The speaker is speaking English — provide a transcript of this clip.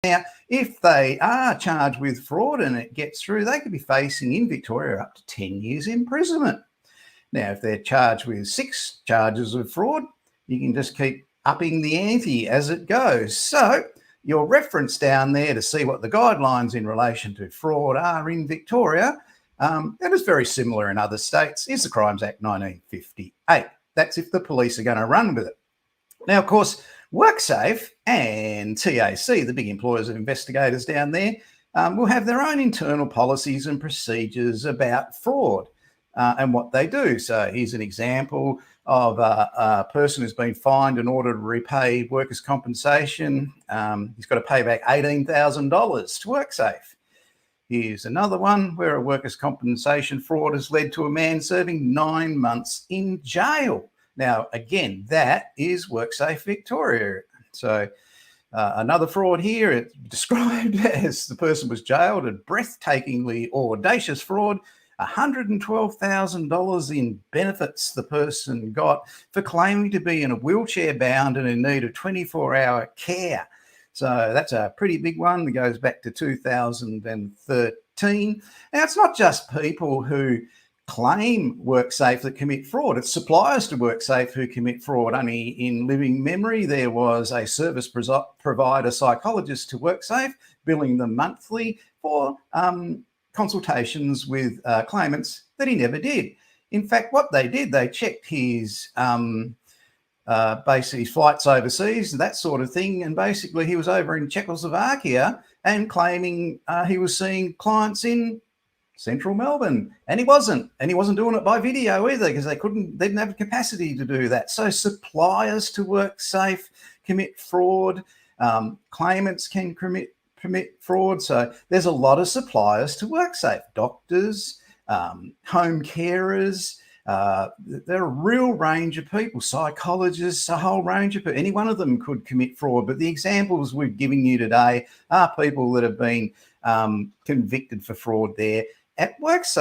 Now, if they are charged with fraud and it gets through, they could be facing in Victoria up to 10 years imprisonment. Now, if they're charged with 6 charges of fraud, you can just keep upping the ante as it goes. So your reference down there to see what the guidelines in relation to fraud are in Victoria, and it's very similar in other states, is the Crimes Act 1958. That's if the police are going to run with it. Now, of course, WorkSafe and TAC, the big employers of investigators down there, will have their own internal policies and procedures about fraud and what they do. So here's an example of a person who's been fined in order to repay workers' compensation. He's got to pay back $18,000 to WorkSafe. Here's another one where a workers' compensation fraud has led to a man serving 9 months in jail. Now, again, that is WorkSafe Victoria. So another fraud here, it's described as the person was jailed, a breathtakingly audacious fraud, $112,000 in benefits the person got for claiming to be in a wheelchair bound and in need of 24-hour care. So that's a pretty big one that goes back to 2013. Now, it's not just people who claim WorkSafe that commit fraud. It's suppliers to WorkSafe who commit fraud. Only in living memory, there was a service provider psychologist to WorkSafe billing them monthly for consultations with claimants that he never did. In fact, what they did, they checked his basically flights overseas, that sort of thing, and basically he was over in Czechoslovakia and claiming he was seeing clients in central Melbourne, and he wasn't doing it by video either because they didn't have the capacity to do that. So suppliers to WorkSafe commit fraud, claimants can commit fraud. So there's a lot of suppliers to WorkSafe, doctors, home carers. There are a real range of people, psychologists, a whole range of people. Any one of them could commit fraud, but the examples we're giving you today are people that have been convicted for fraud there at WorkSafe.